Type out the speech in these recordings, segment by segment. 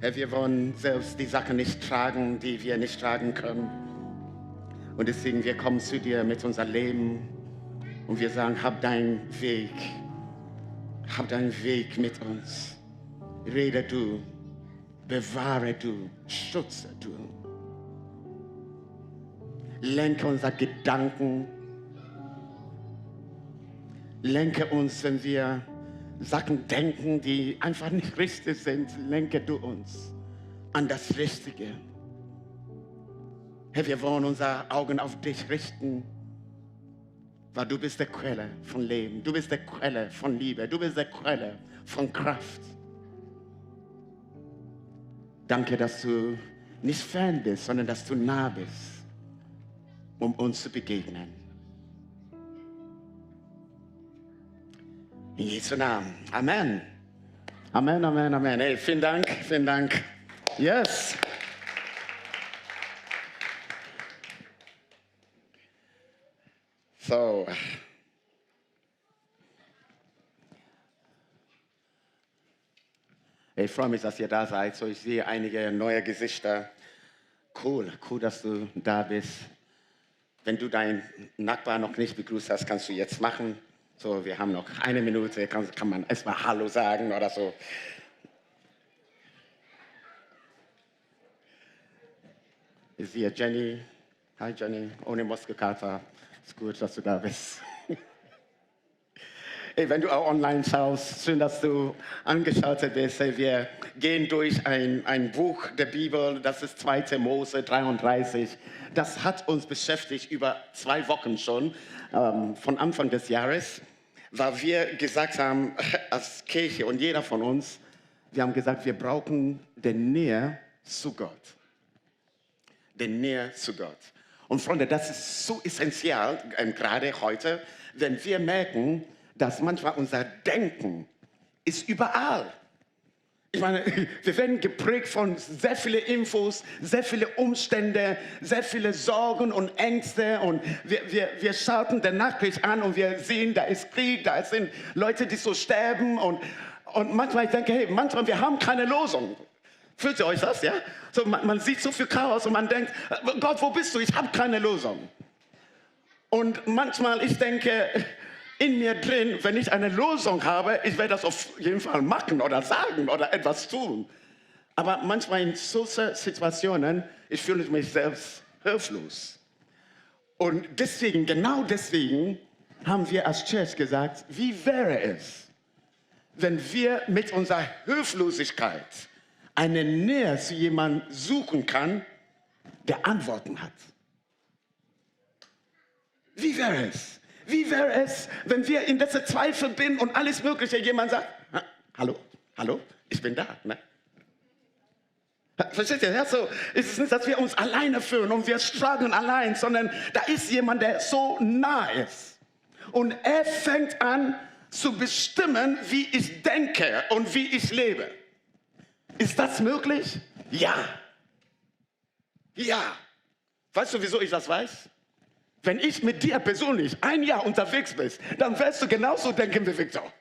Herr, wir wollen selbst die Sachen nicht tragen, die wir nicht tragen können. Und deswegen, wir kommen zu dir mit unserem Leben und wir sagen, hab deinen Weg mit uns. Rede du, bewahre du, schütze du. Lenke unsere Gedanken. Lenke uns, wenn wir Sachen denken, die einfach nicht richtig sind. Lenke du uns an das Richtige. Herr, wir wollen unsere Augen auf dich richten, weil du bist die Quelle von Leben. Du bist die Quelle von Liebe. Du bist die Quelle von Kraft. Danke, dass du nicht fern bist, sondern dass du nah bist, um uns zu begegnen. In Jesu Namen. Amen. Amen, Amen, Amen. Hey, vielen Dank, vielen Dank. Yes. So. Ich freue mich, dass ihr da seid. So, ich sehe einige neue Gesichter. Cool, dass du da bist. Wenn du deinen Nachbarn noch nicht begrüßt hast, kannst du jetzt machen. So, wir haben noch eine Minute, kann man erstmal Hallo sagen oder so. Ich sehe Jenny. Hi Jenny, ohne Muskelkater. Ist gut, dass du da bist. Hey, wenn du auch online schaust, schön, dass du angeschaltet bist. Hey, wir gehen durch ein Buch der Bibel, das ist 2. Mose 33. Das hat uns beschäftigt über 2 Wochen schon, von Anfang des Jahres, weil wir gesagt haben, als Kirche und jeder von uns, wir haben gesagt, wir brauchen die Nähe zu Gott. Die Nähe zu Gott. Und Freunde, das ist so essentiell, gerade heute, wenn wir merken, dass manchmal unser Denken ist überall. Ich meine, wir werden geprägt von sehr vielen Infos, sehr vielen Umständen, sehr viele Sorgen und Ängste. Und wir schauen der Nachricht an und wir sehen, da ist Krieg, da sind Leute, die so sterben. Und manchmal, ich denke, hey, manchmal, wir haben keine Lösung. Fühlt ihr euch das, ja? So, man sieht so viel Chaos und man denkt, Gott, wo bist du? Ich habe keine Lösung. Und manchmal, ich denke, in mir drin, wenn ich eine Lösung habe, ich werde das auf jeden Fall machen oder sagen oder etwas tun. Aber manchmal in solchen Situationen, ich fühle mich selbst hilflos. Und deswegen, genau deswegen, haben wir als Church gesagt, wie wäre es, wenn wir mit unserer Hilflosigkeit eine Nähe zu jemandem suchen kann, der Antworten hat. Wie wäre es? Wie wäre es, wenn wir in dieser Zweifel bin und alles Mögliche, jemand sagt, hallo, ich bin da. Ne? Versteht ihr? Ja, so ist es nicht, dass wir uns alleine fühlen und wir strugglen allein, sondern da ist jemand, der so nah ist. Und er fängt an zu bestimmen, wie ich denke und wie ich lebe. Ist das möglich? Ja. Ja. Weißt du, wieso ich das weiß? Wenn ich mit dir persönlich 1 Jahr unterwegs bin, dann wirst du genauso denken wie Victor.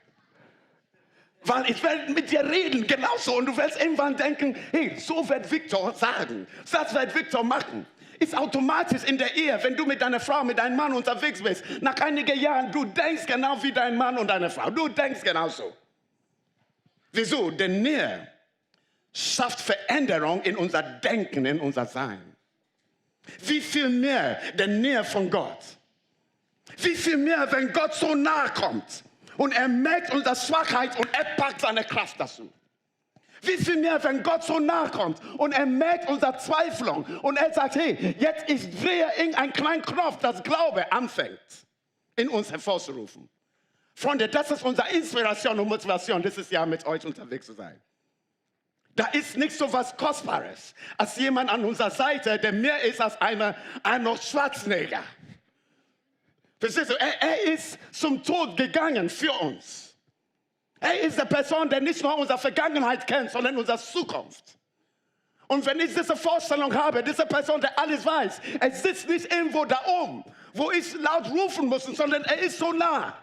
Weil ich werde mit dir reden, genauso. Und du wirst irgendwann denken, hey, so wird Victor sagen. Das wird Victor machen. Ist automatisch in der Ehe, wenn du mit deiner Frau, mit deinem Mann unterwegs bist. Nach einigen Jahren, du denkst genau wie dein Mann und deine Frau. Du denkst genauso. Wieso? Denn Nähe schafft Veränderung in unser Denken, in unser Sein. Wie viel mehr der Nähe von Gott? Wie viel mehr, wenn Gott so nahe kommt und er merkt unsere Schwachheit und er packt seine Kraft dazu? Wie viel mehr, wenn Gott so nahe kommt und er merkt unsere Zweiflung und er sagt, hey, jetzt ich drehe irgendeinen kleinen Knopf, das Glaube anfängt, in uns hervorzurufen. Freunde, das ist unsere Inspiration und Motivation, dieses Jahr mit euch unterwegs zu sein. Da ist nicht so was Kostbares, als jemand an unserer Seite, der mehr ist als Arnold Schwarzenegger. Verstehst du? Er ist zum Tod gegangen für uns. Er ist die Person, der nicht nur unsere Vergangenheit kennt, sondern unsere Zukunft. Und wenn ich diese Vorstellung habe, diese Person, der alles weiß, er sitzt nicht irgendwo da oben, wo ich laut rufen muss, sondern er ist so nah.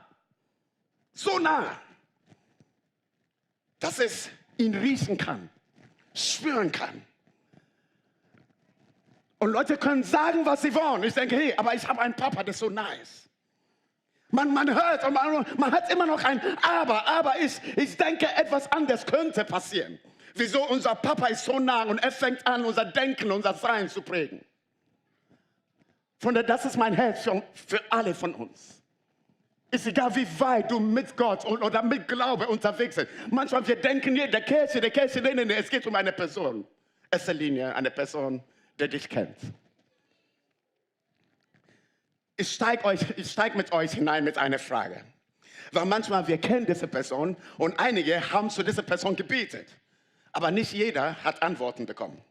So nah, dass es ihn riechen kann. spüren kann. Und Leute können sagen, was sie wollen. Ich denke, hey, aber ich habe einen Papa, der ist so nice. Man hört und man hat immer noch ein Aber ich denke, etwas anderes könnte passieren. Wieso? Unser Papa ist so nah und er fängt an, unser Denken, unser Sein zu prägen. Das ist mein Herz für alle von uns. Ist egal, wie weit du mit Gott oder mit Glaube unterwegs bist. Manchmal wir denken hier, der Kirche, nee, es geht um eine Person. Erster Linie, eine Person, die dich kennt. Ich steig mit euch hinein mit einer Frage. Weil manchmal wir kennen diese Person und einige haben zu dieser Person gebetet. Aber nicht jeder hat Antworten bekommen.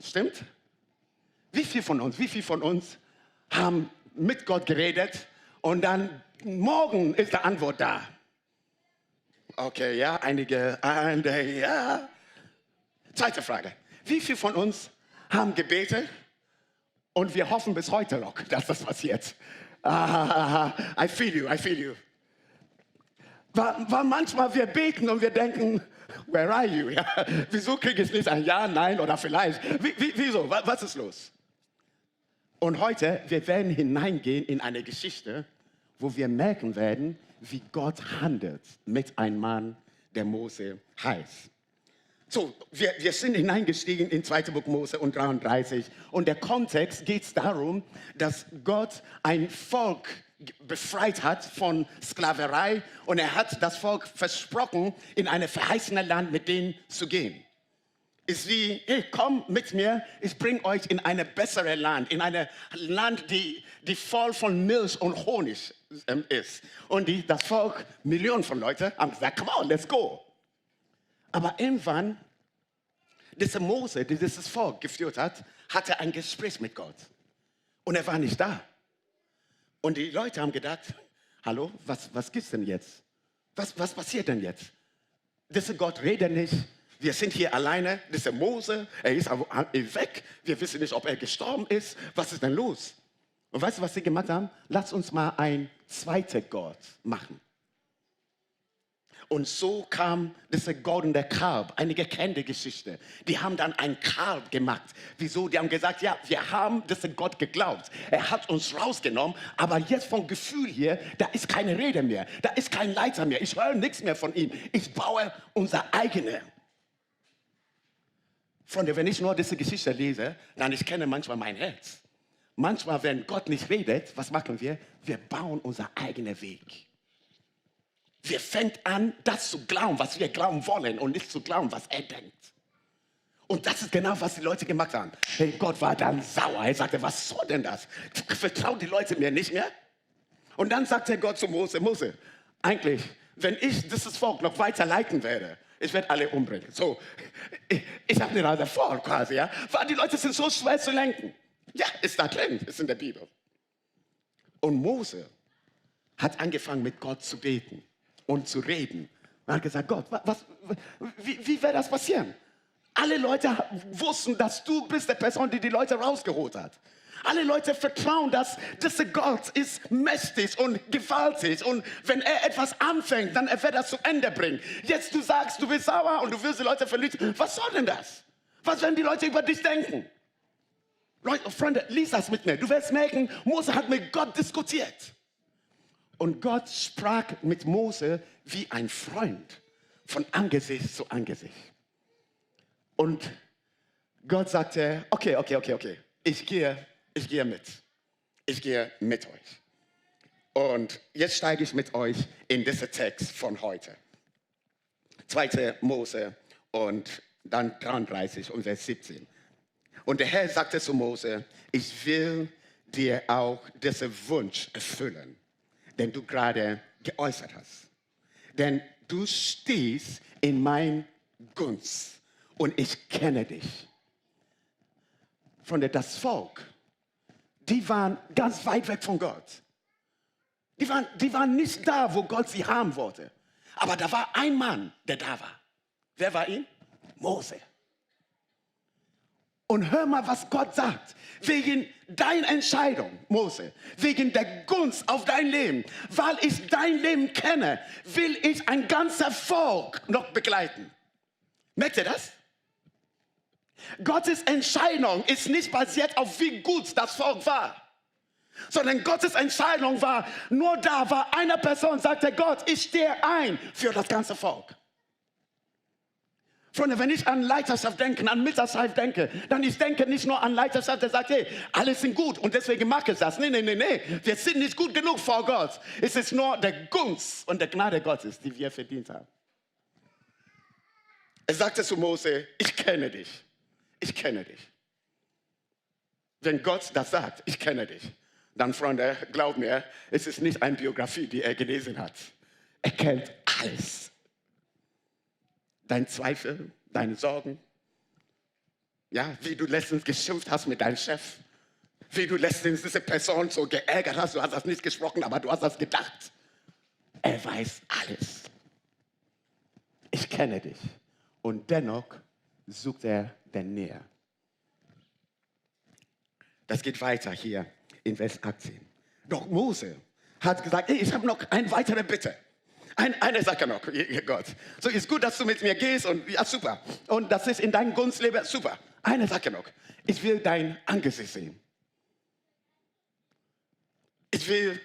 Stimmt? Wie viele von uns haben mit Gott geredet und dann morgen ist die Antwort da? Okay, ja, einige, ja. Zweite Frage. Wie viele von uns haben gebetet und wir hoffen bis heute noch, dass das passiert? I feel you. Weil manchmal wir beten und wir denken, where are you? Ja, wieso kriege ich nicht ein Ja, Nein oder vielleicht? Wieso? Was ist los? Und heute, wir werden hineingehen in eine Geschichte, wo wir merken werden, wie Gott handelt mit einem Mann, der Mose heißt. So, wir sind hineingestiegen in 2. Buch Mose und 33. Und der Kontext geht darum, dass Gott ein Volk befreit hat von Sklaverei und er hat das Volk versprochen, in ein verheißenes Land mit denen zu gehen. Ist wie, hey, komm mit mir, ich bringe euch in ein besseres Land, in ein Land, die voll von Milch und Honig ist. Und das Volk, Millionen von Leuten, haben gesagt, come on, let's go. Aber irgendwann, dieser Mose, der dieses Volk geführt hat, hatte ein Gespräch mit Gott. Und er war nicht da. Und die Leute haben gedacht, hallo, was gibt's denn jetzt? Was passiert denn jetzt? Dieser Gott redet nicht. Wir sind hier alleine. Dieser Mose, er ist weg. Wir wissen nicht, ob er gestorben ist. Was ist denn los? Und weißt du, was sie gemacht haben? Lass uns mal einen zweiten Gott machen. Und so kam dieser goldene Kalb. Einige kennen die Geschichte. Die haben dann ein Kalb gemacht. Wieso? Die haben gesagt, ja, wir haben diesen Gott geglaubt. Er hat uns rausgenommen, aber jetzt vom Gefühl hier, da ist keine Rede mehr. Da ist kein Leiter mehr. Ich höre nichts mehr von ihm. Ich baue unser eigenes. Freunde, wenn ich nur diese Geschichte lese, dann ich kenne manchmal mein Herz. Manchmal, wenn Gott nicht redet, was machen wir? Wir bauen unser eigenen Weg. Wir fangen an, das zu glauben, was wir glauben wollen und nicht zu glauben, was er denkt. Und das ist genau, was die Leute gemacht haben. Hey, Gott war dann sauer. Er sagte, was soll denn das? Vertrauen die Leute mir nicht mehr? Und dann sagte Gott zu Mose, Mose, eigentlich, wenn ich dieses Volk noch weiter leiten werde, ich werde alle umbringen. So, ich habe eine Nase voll quasi, ja. Weil die Leute sind so schwer zu lenken. Ja, ist da drin, ist in der Bibel. Und Mose hat angefangen, mit Gott zu beten und zu reden. Er hat gesagt, Gott, wie wird das passieren? Alle Leute wussten, dass du bist der Person, die Leute rausgeholt hat. Alle Leute vertrauen, dass dieser Gott ist mächtig und gewaltig. Und wenn er etwas anfängt, dann wird er das zu Ende bringen. Jetzt du sagst, du bist sauer und du willst die Leute verlieren. Was soll denn das? Was werden die Leute über dich denken? Leute, Freunde, lies das mit mir. Du wirst merken, Mose hat mit Gott diskutiert. Und Gott sprach mit Mose wie ein Freund, von Angesicht zu Angesicht. Und Gott sagte, okay, ich gehe mit. Ich gehe mit euch. Und jetzt steige ich mit euch in diesen Text von heute. 2. Mose und dann 33 und Vers 17. Und der Herr sagte zu Mose, ich will dir auch diesen Wunsch erfüllen, den du gerade geäußert hast. Denn du stehst in mein Gunst und ich kenne dich. Freunde, das Volk, die waren ganz weit weg von Gott. Die waren nicht da, wo Gott sie haben wollte. Aber da war ein Mann, der da war. Wer war ihn? Mose. Und hör mal, was Gott sagt. Wegen deiner Entscheidung, Mose, wegen der Gunst auf dein Leben, weil ich dein Leben kenne, will ich ein ganzer Volk noch begleiten. Merkt ihr das? Gottes Entscheidung ist nicht basiert auf wie gut das Volk war, sondern Gottes Entscheidung war, nur da war eine Person, sagte Gott, ich stehe ein für das ganze Volk. Freunde, wenn ich an Leiterschaft denke, an Mitarbeiterschaft denke, dann ich denke nicht nur an Leiterschaft, der sagt, hey, alles sind gut und deswegen mache ich das. Nee, wir sind nicht gut genug vor Gott. Es ist nur der Gunst und der Gnade Gottes, die wir verdient haben. Er sagte zu Mose, ich kenne dich. Ich kenne dich. Wenn Gott das sagt, ich kenne dich, dann, Freunde, glaub mir, es ist nicht eine Biografie, die er gelesen hat. Er kennt alles. Dein Zweifel, deine Sorgen, ja, wie du letztens geschimpft hast mit deinem Chef, wie du letztens diese Person so geärgert hast, du hast das nicht gesprochen, aber du hast das gedacht. Er weiß alles. Ich kenne dich. Und dennoch sucht er den Nähe. Das geht weiter hier in Vers 18. Doch Mose hat gesagt, hey, ich habe noch eine weitere Bitte. Eine Sache noch, Gott. So, ist gut, dass du mit mir gehst und ja, super. Und das ist in deinem Gunst-Leben, super. Eine Sache noch. Ich will dein Angesicht sehen. Ich will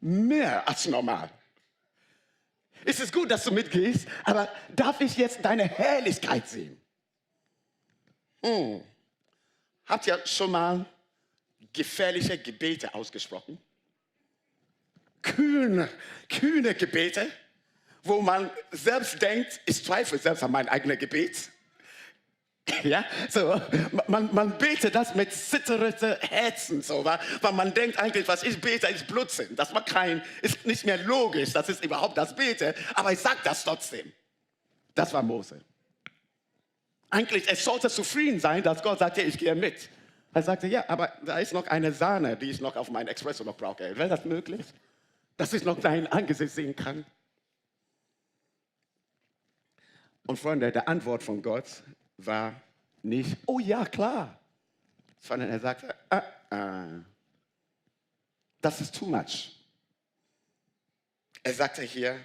mehr als normal. Es ist gut, dass du mitgehst, aber darf ich jetzt deine Herrlichkeit sehen? Habt ihr schon mal gefährliche Gebete ausgesprochen? Kühne Gebete, wo man selbst denkt, ich zweifle selbst an mein eigenes Gebet. Ja, so, man betet das mit zitternden Herzen, so, weil man denkt eigentlich, was ich bete, ist Blödsinn. Das ist nicht mehr logisch, das ist überhaupt das Bete, aber ich sage das trotzdem. Das war Mose. Eigentlich, es sollte zufrieden sein, dass Gott sagte, ich gehe mit. Er sagte, ja, aber da ist noch eine Sahne, die ich noch auf meinen Espresso noch brauche. Wäre das möglich? Dass ich noch dein Angesicht sehen kann? Und Freunde, die Antwort von Gott war nicht, oh ja, klar. Sondern er sagte, das ist too much. Er sagte hier,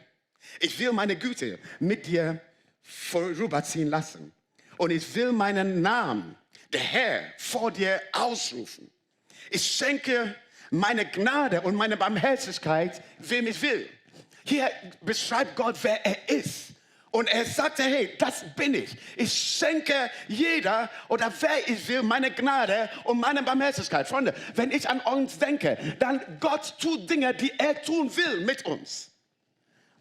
ich will meine Güte mit dir vorüberziehen lassen. Und ich will meinen Namen, der Herr, vor dir ausrufen. Ich schenke meine Gnade und meine Barmherzigkeit, wem ich will. Hier beschreibt Gott, wer er ist. Und er sagte, hey, das bin ich. Ich schenke jeder oder wer ich will, meine Gnade und meine Barmherzigkeit. Freunde, wenn ich an uns denke, dann Gott tut Dinge, die er tun will mit uns.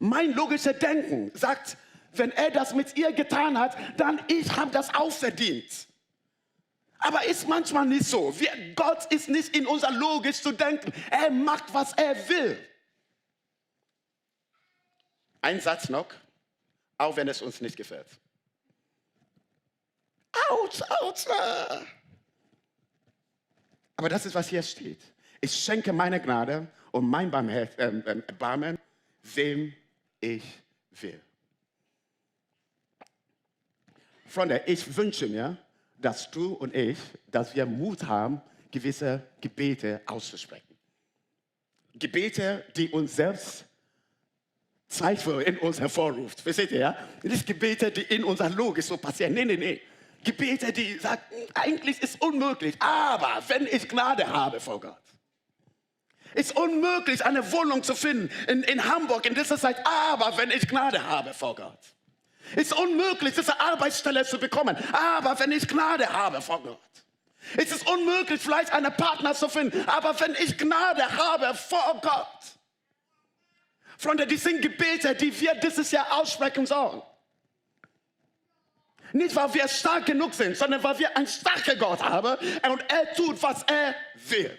Mein logisches Denken sagt, wenn er das mit ihr getan hat, dann ich habe das auch verdient. Aber ist manchmal nicht so. Gott ist nicht in unserer Logik zu denken. Er macht, was er will. Ein Satz noch, auch wenn es uns nicht gefällt. Autsch, autsch. Aber das ist, was hier steht. Ich schenke meine Gnade und mein Erbarmen, wem ich will. Freunde, ich wünsche mir, dass du und ich, dass wir Mut haben, gewisse Gebete auszusprechen. Gebete, die uns selbst Zweifel in uns hervorruft. Versteht ihr, ja? Nicht Gebete, die in unserer Logik so passieren. Nee. Gebete, die sagen, eigentlich ist unmöglich, aber wenn ich Gnade habe vor Gott. Ist unmöglich, eine Wohnung zu finden in Hamburg in dieser Zeit, aber wenn ich Gnade habe vor Gott. Ist unmöglich, diese Arbeitsstelle zu bekommen, aber wenn ich Gnade habe vor Gott. Es ist unmöglich, vielleicht einen Partner zu finden, aber wenn ich Gnade habe vor Gott. Freunde, die sind Gebete, die wir dieses Jahr aussprechen sollen. Nicht, weil wir stark genug sind, sondern weil wir einen starken Gott haben und er tut, was er will.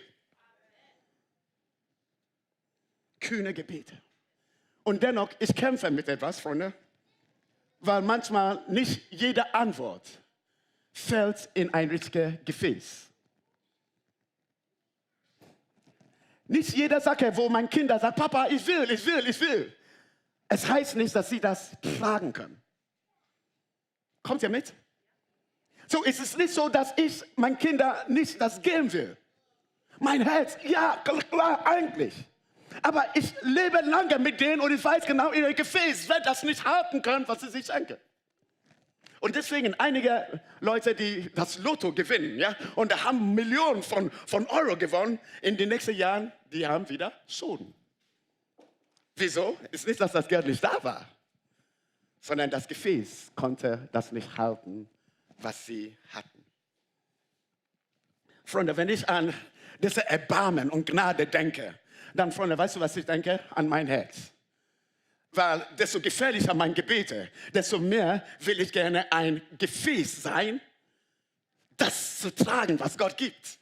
Kühne Gebete. Und dennoch, ich kämpfe mit etwas, Freunde, weil manchmal nicht jede Antwort fällt in ein richtiges Gefäß. Nicht jede Sache, wo mein Kind sagt, Papa, ich will. Es heißt nicht, dass sie das tragen können. Kommt ihr mit? So ist es nicht so, dass ich meinen Kindern nicht das geben will. Mein Herz, ja, klar, eigentlich. Aber ich lebe lange mit denen und ich weiß genau, ihr Gefäß wird das nicht halten können, was sie sich schenken. Und deswegen einige Leute, die das Lotto gewinnen, ja, und da haben Millionen von Euro gewonnen, in den nächsten Jahren, die haben wieder Schulden. Wieso? Ist nicht, dass das Geld nicht da war, sondern das Gefäß konnte das nicht halten, was sie hatten. Freunde, wenn ich an diese Erbarmen und Gnade denke, dann, Freunde, weißt du, was ich denke? An mein Herz. Weil desto gefährlicher meine Gebete, desto mehr will ich gerne ein Gefäß sein, das zu tragen, was Gott gibt.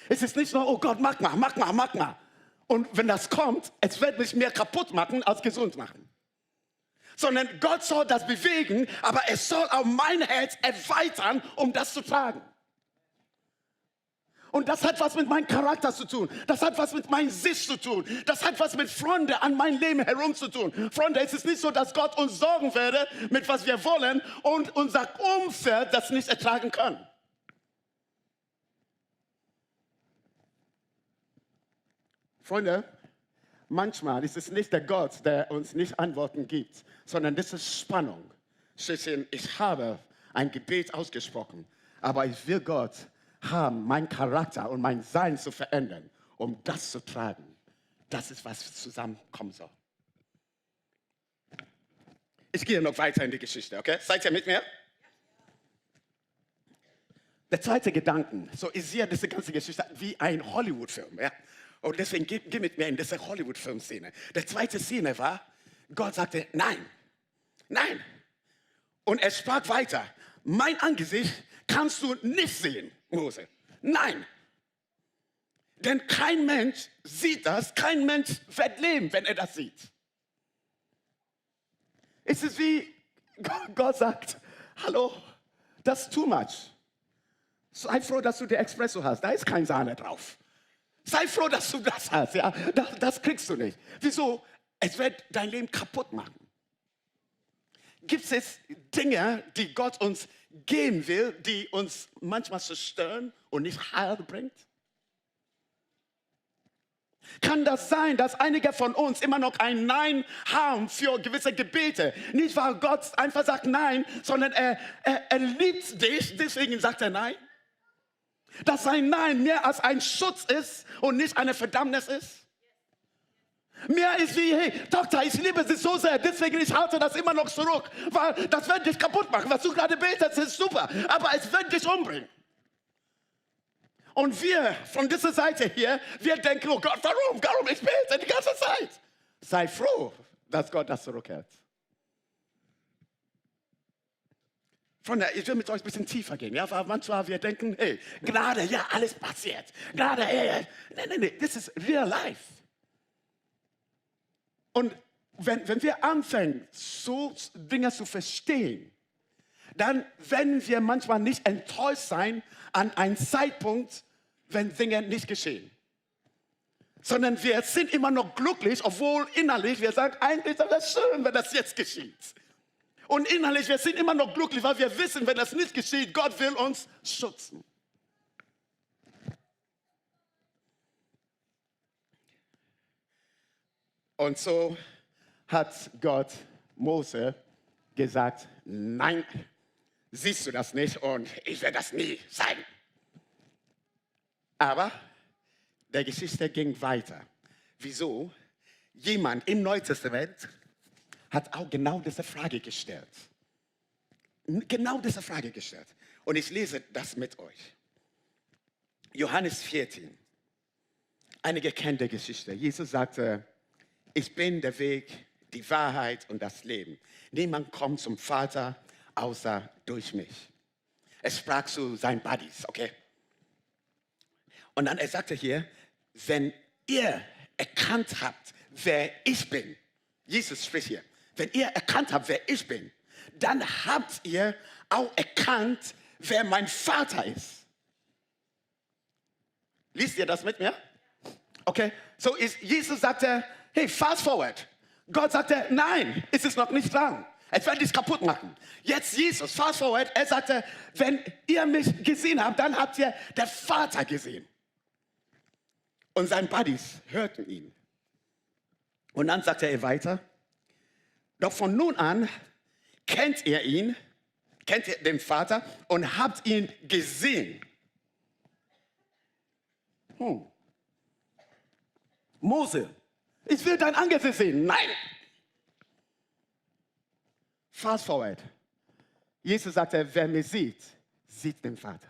Es ist nicht nur, oh Gott, mach mal. Und wenn das kommt, es wird mich mehr kaputt machen als gesund machen. Sondern Gott soll das bewegen, aber es soll auch mein Herz erweitern, um das zu tragen. Und das hat was mit meinem Charakter zu tun. Das hat was mit meinem Sicht zu tun. Das hat was mit Freunden an mein Leben herum zu tun. Freunde, es ist nicht so, dass Gott uns sorgen werde, mit was wir wollen und unser Umfeld das nicht ertragen kann. Freunde, manchmal ist es nicht der Gott, der uns nicht Antworten gibt, sondern das ist Spannung. Ich habe ein Gebet ausgesprochen, aber ich will Gott haben, meinen Charakter und mein Sein zu verändern, um das zu tragen. Das ist, was zusammenkommen soll. Ich gehe noch weiter in die Geschichte, okay? Seid ihr mit mir? Der zweite Gedanke, so ich sehe diese ganze Geschichte wie ein Hollywood-Film, ja? Und deswegen geh mit mir in diese Hollywood-Film-Szene. Die zweite Szene war, Gott sagte, nein. Und er sprach weiter, mein Angesicht kannst du nicht sehen, Mose. Nein. Denn kein Mensch sieht das, kein Mensch wird leben, wenn er das sieht. Es ist wie Gott sagt, hallo, das ist too much. Sei froh, dass du die Espresso hast, da ist kein Sahne drauf. Sei froh, dass du das hast, ja, das kriegst du nicht. Wieso? Es wird dein Leben kaputt machen. Gibt es Dinge, die Gott uns geben will, die uns manchmal zerstören und nicht Heil bringt? Kann das sein, dass einige von uns immer noch ein Nein haben für gewisse Gebete? Nicht, weil Gott einfach sagt Nein, sondern er liebt dich, deswegen sagt er Nein? Dass sein Nein mehr als ein Schutz ist und nicht eine Verdammnis ist? Mehr ist wie, hey, Tochter, ich liebe sie so sehr, deswegen ich halte das immer noch zurück, weil das wird dich kaputt machen. Was du gerade betest, ist super, aber es wird dich umbringen. Und wir von dieser Seite hier, wir denken, oh Gott, warum? Ich bete die ganze Zeit. Sei froh, dass Gott das zurückhält. Ich will mit euch ein bisschen tiefer gehen, ja, weil manchmal wir denken, hey, Gnade, ja, alles passiert. Gnade, hey. Nein, das ist real life. Und wenn wir anfangen, so Dinge zu verstehen, dann werden wir manchmal nicht enttäuscht sein an einem Zeitpunkt, wenn Dinge nicht geschehen. Sondern wir sind immer noch glücklich, obwohl innerlich wir sagen, eigentlich ist das schön, wenn das jetzt geschieht. Und innerlich, wir sind immer noch glücklich, weil wir wissen, wenn das nicht geschieht, Gott will uns schützen. Und so hat Gott Mose gesagt, nein, siehst du das nicht und ich werde das nie zeigen. Aber der Geschichte ging weiter. Wieso? Jemand im Neuen Testament hat auch genau diese Frage gestellt. Genau diese Frage gestellt. Und ich lese das mit euch. Johannes 14. Einige kennen die Geschichte. Jesus sagte, ich bin der Weg, die Wahrheit und das Leben. Niemand kommt zum Vater, außer durch mich. Er sprach zu seinen Buddies, okay? Und dann er sagte hier, wenn ihr erkannt habt, wer ich bin, Jesus spricht hier, wenn ihr erkannt habt, wer ich bin, dann habt ihr auch erkannt, wer mein Vater ist. Liest ihr das mit mir? Okay, so Jesus sagte, hey, fast forward. Gott sagte, nein, es ist noch nicht dran. Es wird dich kaputt machen. Jetzt Jesus, fast forward, er sagte, wenn ihr mich gesehen habt, dann habt ihr den Vater gesehen. Und seine Buddies hörten ihn. Und dann sagte er weiter, doch von nun an kennt ihr ihn, kennt ihr den Vater und habt ihn gesehen. Mose, ich will dein Angesicht sehen. Nein. Fast forward. Jesus sagte, wer mich sieht, sieht den Vater.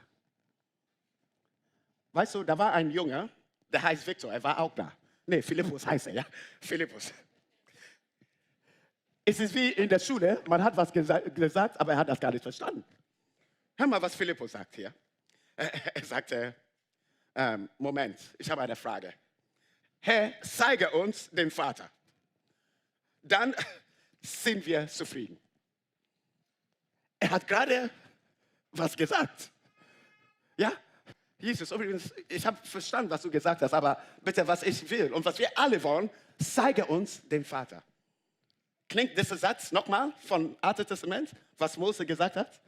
Weißt du, da war ein Junge, der heißt Victor, er war auch da. Nee, Philippus heißt er, ja. Philippus. Es ist wie in der Schule, man hat was gesagt, aber er hat das gar nicht verstanden. Hör mal, was Philippus sagt hier. Er sagte, Moment, ich habe eine Frage. Herr, zeige uns den Vater. Dann sind wir zufrieden. Er hat gerade was gesagt. Ja? Jesus, übrigens, ich habe verstanden, was du gesagt hast, aber bitte, was ich will und was wir alle wollen, zeige uns den Vater. Klingt dieser Satz nochmal von Alten Testament, was Mose gesagt hat?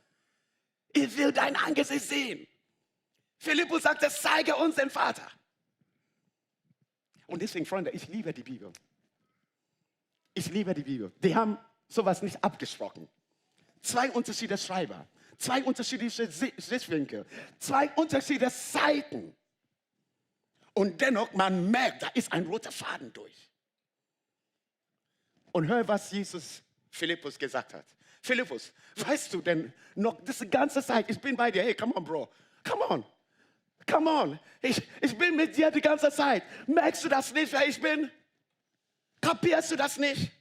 Ich will dein Angesicht sehen. Philippus sagte, zeige uns den Vater. Und deswegen, Freunde, ich liebe die Bibel. Ich liebe die Bibel. Die haben sowas nicht abgesprochen. 2 unterschiedliche Schreiber, 2 unterschiedliche Sichtwinkel, 2 unterschiedliche Seiten. Und dennoch, man merkt, da ist ein roter Faden durch. Und hör, was Jesus Philippus gesagt hat. Philippus, weißt du denn noch diese ganze Zeit, ich bin bei dir, hey, come on, Bro, come on. Come on, ich bin mit dir die ganze Zeit. Merkst du das nicht, wer ich bin? Kapierst du das nicht?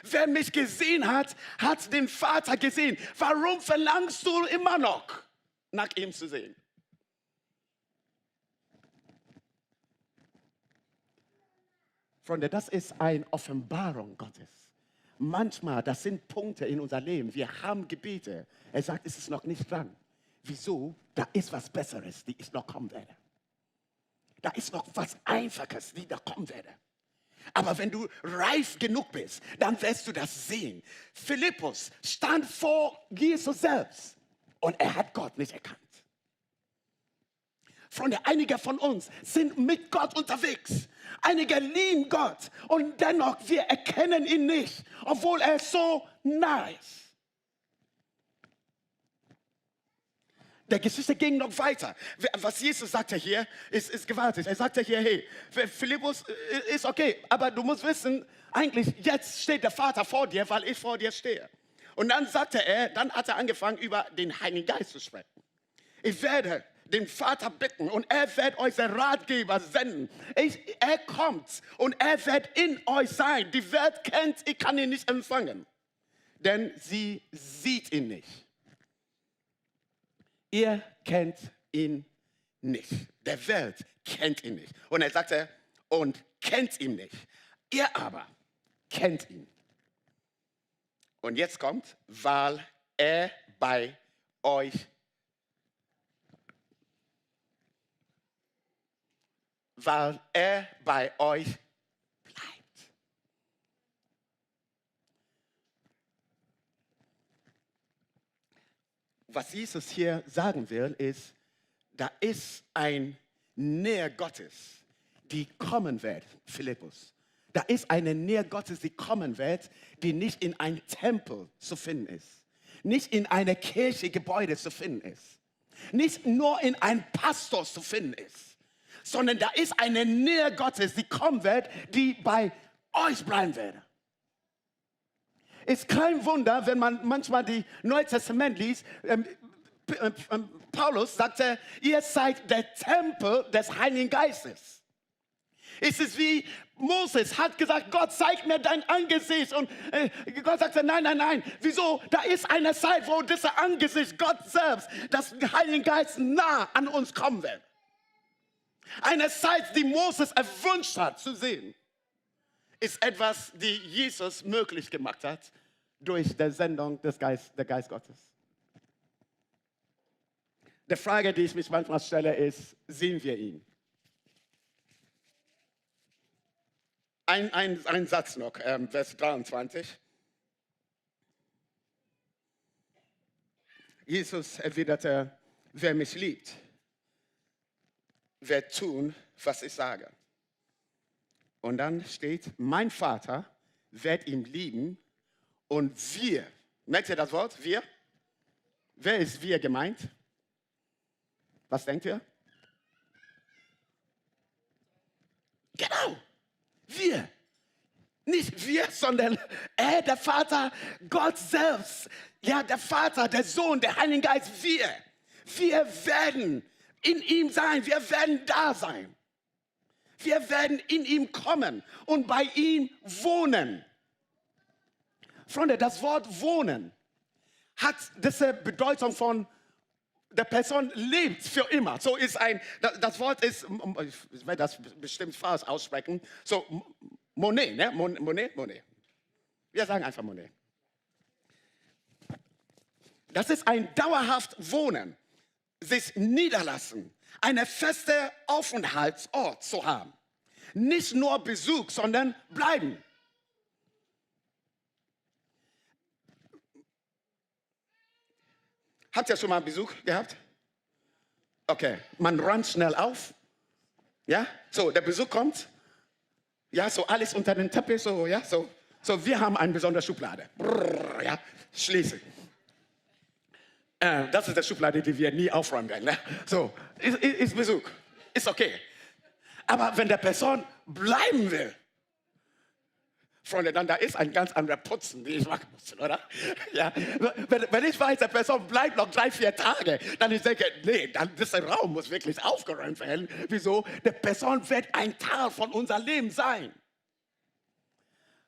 Wer mich gesehen hat, hat den Vater gesehen. Warum verlangst du immer noch, nach ihm zu sehen? Freunde, das ist eine Offenbarung Gottes. Manchmal, das sind Punkte in unser Leben. Wir haben Gebete. Er sagt, es ist noch nicht dran. Wieso? Da ist was Besseres, die ich noch kommen werde. Da ist noch was Einfaches, die da kommen werde. Aber wenn du reif genug bist, dann wirst du das sehen. Philippus stand vor Jesus selbst und er hat Gott nicht erkannt. Freunde, einige von uns sind mit Gott unterwegs. Einige lieben Gott und dennoch, wir erkennen ihn nicht, obwohl er so nah ist. Der Geschichte ging noch weiter. Was Jesus sagte hier, ist gewaltig. Er sagte hier, hey, Philippus ist okay, aber du musst wissen, eigentlich jetzt steht der Vater vor dir, weil ich vor dir stehe. Und dann sagte er, dann hat er angefangen, über den Heiligen Geist zu sprechen. Ich werde den Vater bitten und er wird euch den Ratgeber senden. Er kommt und er wird in euch sein. Die Welt kennt, ich kann ihn nicht empfangen, denn sie sieht ihn nicht. Ihr kennt ihn nicht. Der Welt kennt ihn nicht. Und er sagte, und kennt ihn nicht. Ihr aber kennt ihn. Und jetzt kommt, weil er bei euch bleibt. Was Jesus hier sagen will, ist, da ist ein Nähe Gottes, die kommen wird, Philippus. Da ist eine Nähe Gottes, die kommen wird, die nicht in einem Tempel zu finden ist. Nicht in einer Kirche, Gebäude zu finden ist. Nicht nur in einem Pastor zu finden ist. Sondern da ist eine Nähe Gottes, die kommen wird, die bei euch bleiben wird. Ist kein Wunder, wenn man manchmal die Neue Testament liest, Paulus sagte, ihr seid der Tempel des Heiligen Geistes. Es ist wie Moses hat gesagt, Gott zeigt mir dein Angesicht. Und Gott sagte, nein, nein, nein. Wieso? Da ist eine Zeit, wo dieses Angesicht, Gott selbst, das Heilige Geist nah an uns kommen wird. Eine Zeit, die Moses erwünscht hat zu sehen, ist etwas, die Jesus möglich gemacht hat durch die Sendung des der Geist Gottes. Die Frage, die ich mich manchmal stelle, ist, sehen wir ihn? Ein Satz noch, Vers 23. Jesus erwiderte, wer mich liebt, wird tun, was ich sage. Und dann steht, mein Vater wird ihn lieben und wir, Merkt ihr das Wort? Wir? Wer ist wir gemeint? Was denkt ihr? Genau, wir. Nicht wir, sondern er, der Vater, Gott selbst. Ja, der Vater, der Sohn, der Heilige Geist, wir. Wir werden in ihm sein, wir werden da sein. Wir werden in ihm kommen und bei ihm wohnen. Freunde, das Wort wohnen hat diese Bedeutung von der Person lebt für immer. So ist das Wort ist, ich werde das bestimmt falsch aussprechen, so Monet, ne? Monet. Wir sagen einfach Monet. Das ist ein dauerhaft Wohnen, sich niederlassen, einen festen Aufenthaltsort zu haben. Nicht nur Besuch, sondern bleiben. Habt ihr schon mal Besuch gehabt? Okay, man räumt schnell auf. Ja, so der Besuch kommt. Ja, so alles unter den Teppich, so, ja, so wir haben eine besondere Schublade. Brrr, ja, schließe. Das ist die Schublade, die wir nie aufräumen werden. Ne? So, ist Besuch, ist okay. Aber wenn der Person bleiben will, Freunde, dann da ist ein ganz anderer Putzen, die ich machen muss, oder? Ja, wenn ich weiß, der Person bleibt noch 3-4 Tage, dann ich denke, nee, dann dieser Raum muss wirklich aufgeräumt werden. Wieso? Der Person wird ein Teil von unserem Leben sein.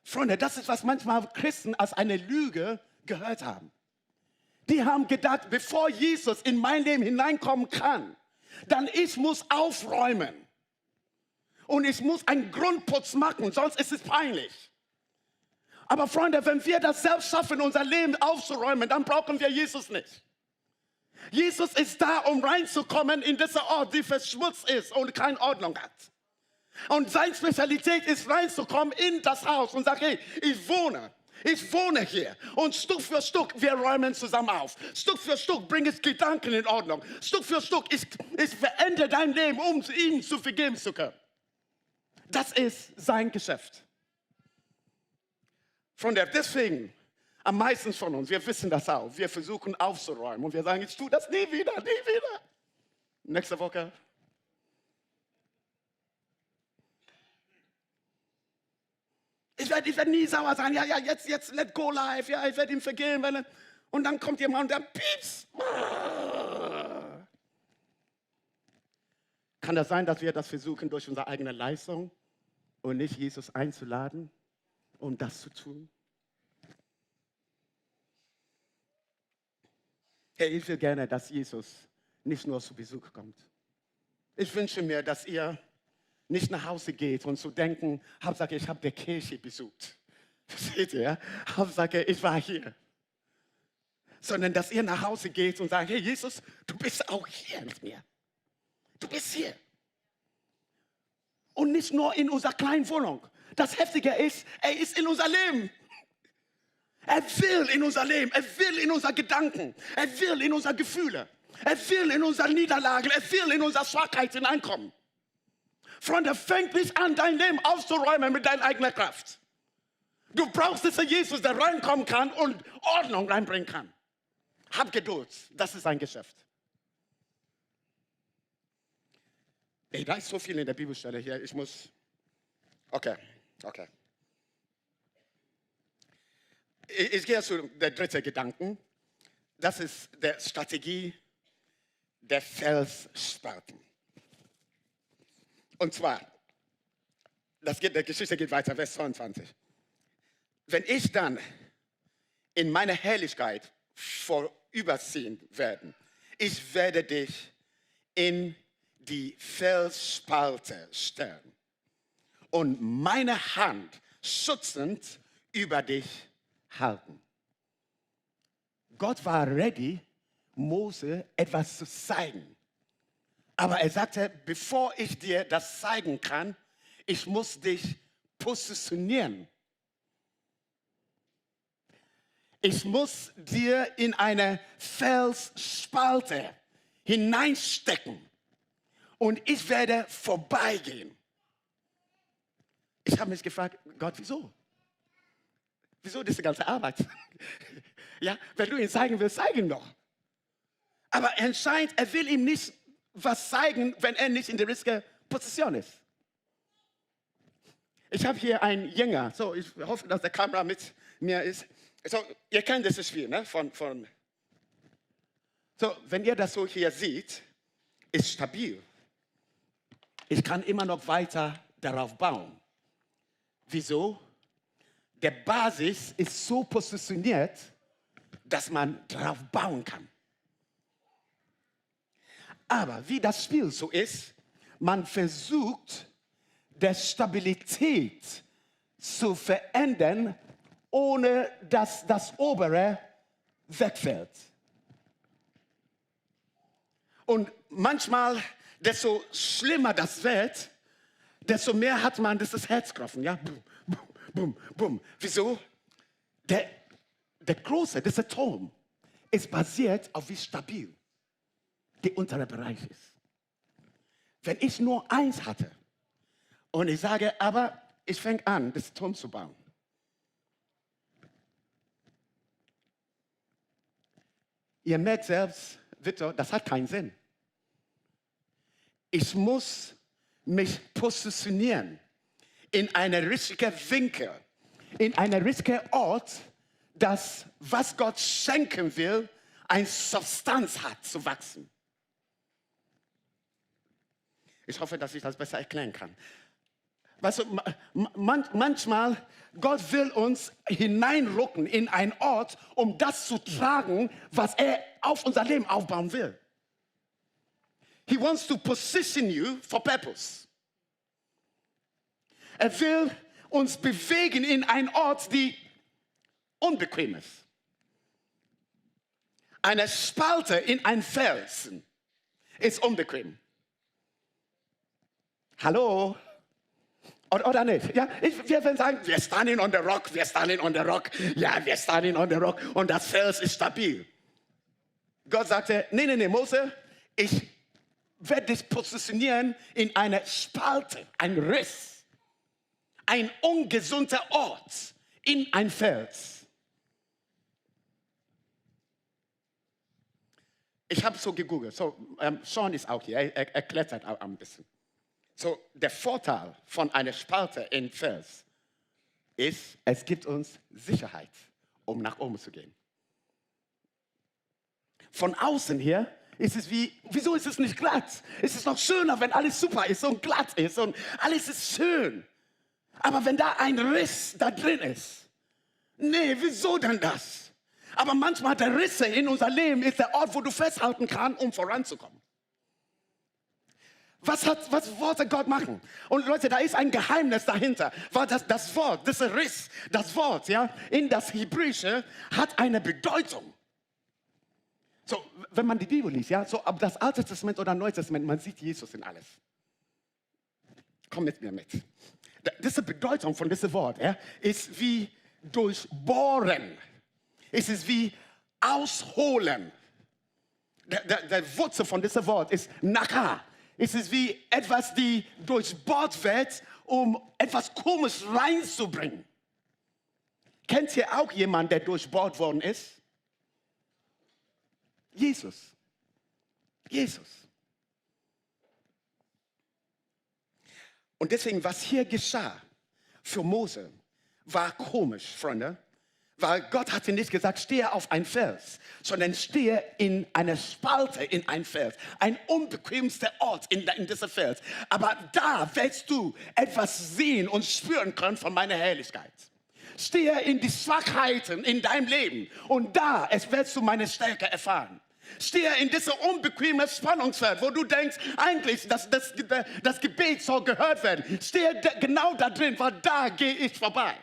Freunde, das ist, was manchmal Christen als eine Lüge gehört haben. Die haben gedacht, bevor Jesus in mein Leben hineinkommen kann, dann ich muss aufräumen. Und ich muss einen Grundputz machen, sonst ist es peinlich. Aber Freunde, wenn wir das selbst schaffen, unser Leben aufzuräumen, dann brauchen wir Jesus nicht. Jesus ist da, um reinzukommen in diesen Ort, die verschmutzt ist und keine Ordnung hat. Und seine Spezialität ist, reinzukommen in das Haus und sagen, hey, ich wohne hier. Und Stück für Stück, wir räumen zusammen auf. Stück für Stück bringe ich Gedanken in Ordnung. Stück für Stück, ich verändere dein Leben, um ihm zu vergeben zu können. Das ist sein Geschäft. Freunde, deswegen, am meisten von uns, wir wissen das auch, wir versuchen aufzuräumen und wir sagen, ich tue das nie wieder. Nächste Woche. Ich werd nie sauer sein, ja, jetzt let go live, ja, ich werde ihm vergeben. Und dann kommt jemand und der piepst. Kann das sein, dass wir das versuchen durch unsere eigene Leistung und nicht Jesus einzuladen? Um das zu tun? Hey, ich will gerne, dass Jesus nicht nur zu Besuch kommt. Ich wünsche mir, dass ihr nicht nach Hause geht und zu denken, Hauptsache, ich habe die Kirche besucht. Versteht ihr? Hauptsache, ich war hier. Sondern, dass ihr nach Hause geht und sagt, hey Jesus, du bist auch hier mit mir. Du bist hier. Und nicht nur in unserer kleinen Wohnung. Das Heftige ist, er ist in unser Leben. Er will in unser Leben, er will in unsere Gedanken, er will in unsere Gefühle, er will in unsere Niederlagen, er will in unsere Schwachheit hineinkommen. Freunde, fang nicht an, dein Leben aufzuräumen mit deiner eigenen Kraft. Du brauchst diesen Jesus, der reinkommen kann und Ordnung reinbringen kann. Hab Geduld, das ist sein Geschäft. Ey, da ist so viel in der Bibelstelle hier, ich muss... Okay. Ich gehe zu der dritten Gedanken. Das ist die Strategie der Felsspalten. Und zwar, die Geschichte geht weiter, Vers 22. Wenn ich dann in meine Herrlichkeit vorüberziehen werde, ich werde dich in die Felsspalte stellen und meine Hand schützend über dich halten. Gott war ready, Mose etwas zu zeigen. Aber er sagte, bevor ich dir das zeigen kann, ich muss dich positionieren. Ich muss dir in eine Felsspalte hineinstecken und ich werde vorbeigehen. Ich habe mich gefragt, Gott, wieso? Wieso diese ganze Arbeit? Ja, wenn du ihn zeigen willst, zeig ihn doch. Aber anscheinend, er will ihm nicht was zeigen, wenn er nicht in der richtigen Position ist. Ich habe hier einen Jünger, so ich hoffe, dass der Kamera mit mir ist. So, ihr kennt dieses Spiel, ne? So, wenn ihr das so hier seht, ist stabil. Ich kann immer noch weiter darauf bauen. Wieso? Der Basis ist so positioniert, dass man darauf bauen kann. Aber wie das Spiel so ist, man versucht, der Stabilität zu verändern, ohne dass das Obere wegfällt. Und manchmal, desto schlimmer das wird, desto mehr hat man dieses Herzklopfen. Ja? Bum, bum, bum, bum. Wieso? Der große, dieser Turm, ist basiert auf wie stabil der untere Bereich ist. Wenn ich nur eins hatte und ich sage, aber ich fange an, das Turm zu bauen. Ihr merkt selbst, Victor, das hat keinen Sinn. Ich muss mich positionieren in einen richtigen Winkel, in einen richtigen Ort, dass was Gott schenken will, eine Substanz hat zu wachsen. Ich hoffe, dass ich das besser erklären kann. Weißt du, manchmal, Gott will uns hineinrücken in einen Ort, um das zu tragen, was er auf unser Leben aufbauen will. He wants to position you for purpose. Er will uns bewegen in einen Ort, der unbequem ist. Eine Spalte in ein Felsen ist unbequem. Hallo? Oder nicht? Ja, wir werden sagen, wir standing on the rock, wir standing on the rock. Ja, wir standing on the rock und das Fels ist stabil. Gott sagte, nee, Mose, ich werde dich positionieren in eine Spalte, ein Riss, ein ungesunder Ort in ein Fels. Ich habe so gegoogelt, so Sean ist auch hier, er erklärt das auch ein bisschen. So, der Vorteil von einer Spalte in Fels ist, es gibt uns Sicherheit, um nach oben zu gehen. Von außen her ist es wieso ist es nicht glatt? Es ist noch schöner, wenn alles super ist und glatt ist und alles ist schön. Aber wenn da ein Riss da drin ist, nee, wieso denn das? Aber manchmal der Risse in unser Leben ist der Ort, wo du festhalten kannst, um voranzukommen. Was wollte Gott machen? Und Leute, da ist ein Geheimnis dahinter. Weil das Wort, dieser Riss, das Wort, ja, in das Hebräische hat eine Bedeutung. So, wenn man die Bibel liest, ja, so ob das Alte Testament oder Neue Testament, man sieht Jesus in alles. Komm mit mir mit. Diese Bedeutung von diesem Wort, ja, ist wie durchbohren. Es ist wie ausholen. Der Wurzel von diesem Wort ist Naka. Es ist wie etwas, die durchbohrt wird, um etwas Komisches reinzubringen. Kennt ihr auch jemanden, der durchbohrt worden ist? Jesus. Und deswegen, was hier geschah für Mose, war komisch, Freunde. Weil Gott hatte nicht gesagt, stehe auf ein Fels, sondern stehe in einer Spalte in ein Fels. Ein unbequemster Ort in diesem Fels. Aber da wirst du etwas sehen und spüren können von meiner Herrlichkeit. Stehe in die Schwachheiten in deinem Leben und da wirst du meine Stärke erfahren. Stehe in diesem unbequemen Spannungsfeld, wo du denkst, eigentlich, das Gebet soll gehört werden. Stehe genau da drin, weil da gehe ich vorbei.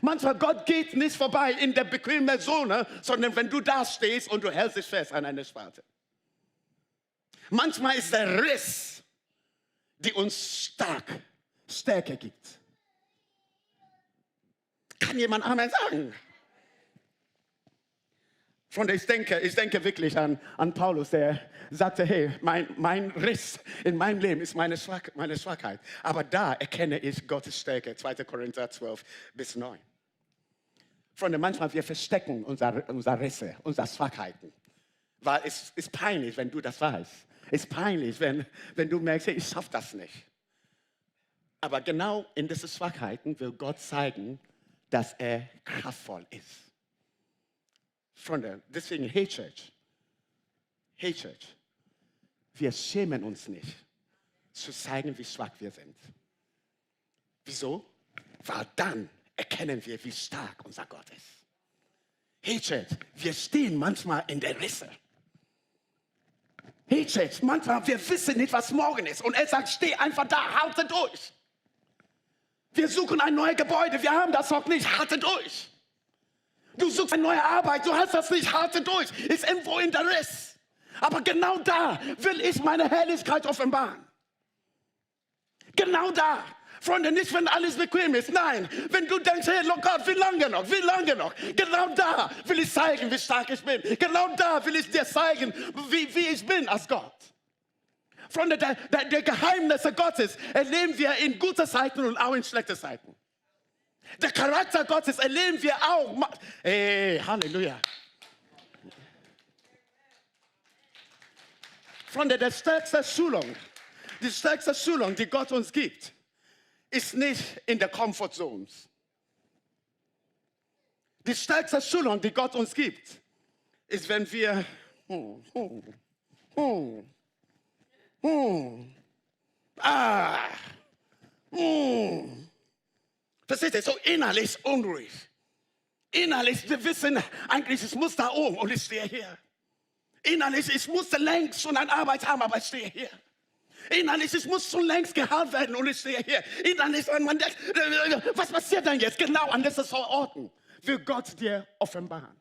Manchmal Gott geht nicht vorbei in der bequemen Zone, sondern wenn du da stehst und du hältst dich fest an einer Spalte. Manchmal ist der Riss, die uns Stärke gibt. Kann jemand Amen sagen? Freunde, ich denke wirklich an Paulus, der sagte, hey, mein Riss in meinem Leben ist meine Schwachheit. Aber da erkenne ich Gottes Stärke, 2. Korinther 12 bis 9. Freunde, manchmal wir verstecken unsere Risse, unsere Schwachheiten. Weil es ist peinlich, wenn du das weißt. Es ist peinlich, wenn du merkst, hey, ich schaffe das nicht. Aber genau in diesen Schwachheiten will Gott zeigen, dass er kraftvoll ist. Freunde, deswegen, hey Church, wir schämen uns nicht, zu zeigen, wie schwach wir sind. Wieso? Weil dann erkennen wir, wie stark unser Gott ist. Hey Church, wir stehen manchmal in der Risse. Hey Church, manchmal wir wissen nicht, was morgen ist. Und er sagt, steh einfach da, halte durch. Wir suchen ein neues Gebäude, wir haben das noch nicht, halte durch. Du suchst eine neue Arbeit, du hast das nicht, halte durch. Ist irgendwo in der Riss. Aber genau da will ich meine Herrlichkeit offenbaren. Genau da. Freunde, nicht wenn alles bequem ist. Nein, wenn du denkst, hey Gott, wie lange noch? Genau da will ich zeigen, wie stark ich bin. Genau da will ich dir zeigen, wie ich bin als Gott. Freunde, der Geheimnisse Gottes erleben wir in guten Zeiten und auch in schlechten Zeiten. Der Charakter Gottes erleben wir auch. Hey, Halleluja. Freunde, die stärkste Schulung, die Gott uns gibt, ist nicht in der Comfort Zones. Die stärkste Schulung, die Gott uns gibt, ist, wenn wir versteht ihr, so innerlich unruhig. Innerlich, wir wissen eigentlich, ich muss da oben und ich stehe hier. Innerlich, ich musste längst schon eine Arbeit haben, aber ich stehe hier. Innerlich, ich muss schon längst gehabt werden und ich stehe hier. Innerlich, man denkt, was passiert denn jetzt? Genau an diesen Orten will Gott dir offenbaren.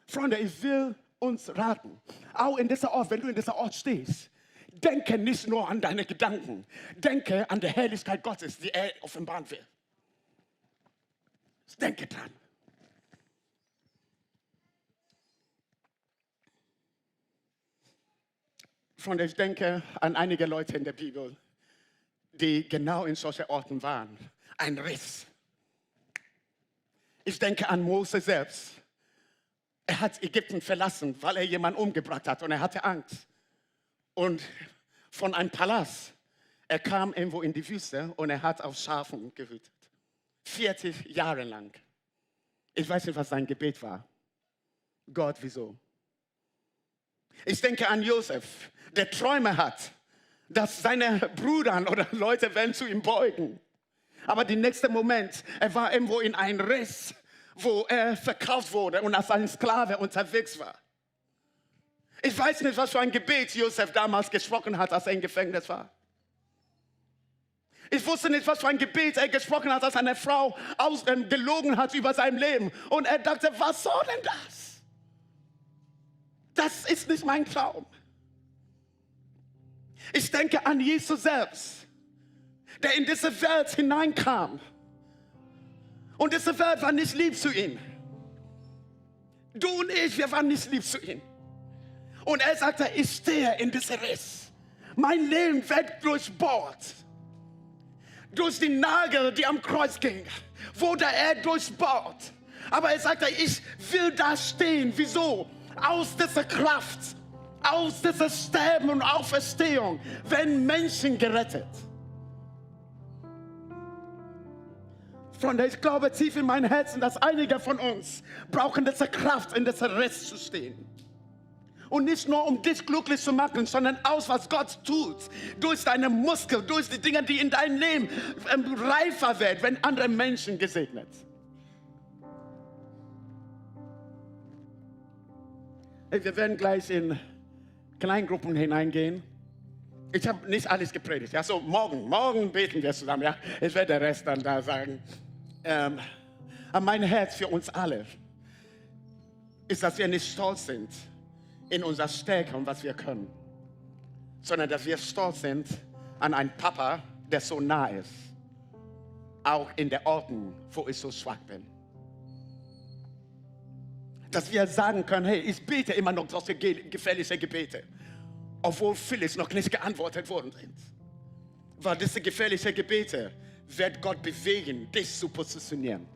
Freunde, ich will uns raten, auch in dieser Ort, wenn du in dieser Ort stehst, denke nicht nur an deine Gedanken, denke an die Herrlichkeit Gottes, die er offenbaren will. Denke dran. Freunde, ich denke an einige Leute in der Bibel, die genau in solchen Orten waren. Ein Riss. Ich denke an Mose selbst. Er hat Ägypten verlassen, weil er jemanden umgebracht hat und er hatte Angst. Und von einem Palast, er kam irgendwo in die Wüste und er hat auf Schafen gehütet. 40 Jahre lang. Ich weiß nicht, was sein Gebet war. Gott, wieso? Ich denke an Josef, der Träume hat, dass seine Brüder oder Leute werden zu ihm beugen. Aber der nächste Moment, er war irgendwo in einem Riss, wo er verkauft wurde und als ein Sklave unterwegs war. Ich weiß nicht, was für ein Gebet Josef damals gesprochen hat, als er im Gefängnis war. Ich wusste nicht, was für ein Gebet er gesprochen hat, als eine Frau gelogen hat über sein Leben. Und er dachte, was soll denn das? Das ist nicht mein Traum. Ich denke an Jesus selbst, der in diese Welt hineinkam. Und diese Welt war nicht lieb zu ihm. Du und ich, wir waren nicht lieb zu ihm. Und er sagte, ich stehe in diesem Riss. Mein Leben wird durchbohrt. Durch die Nagel, die am Kreuz gingen, wurde er durchbohrt. Aber er sagte, ich will da stehen. Wieso? Aus dieser Kraft, aus diesem Sterben und Auferstehung werden Menschen gerettet. Freunde, ich glaube tief in mein Herzen, dass einige von uns brauchen diese Kraft, in diesem Riss zu stehen. Und nicht nur, um dich glücklich zu machen, sondern aus, was Gott tut. Durch deine Muskeln, durch die Dinge, die in deinem Leben reifer werden, wenn andere Menschen gesegnet. Wir werden gleich in Kleingruppen hineingehen. Ich habe nicht alles gepredigt. Ja, so morgen beten wir zusammen. Ja, ich werde den Rest dann da sagen. Aber mein Herz für uns alle ist, dass wir nicht stolz sind in unserer Stärke und was wir können, sondern dass wir stolz sind an einen Papa, der so nah ist, auch in den Orten, wo ich so schwach bin. Dass wir sagen können, hey, ich bete immer noch solche gefährliche Gebete, obwohl vieles noch nicht geantwortet worden sind. Weil diese gefährlichen Gebete wird Gott bewegen, dich zu positionieren.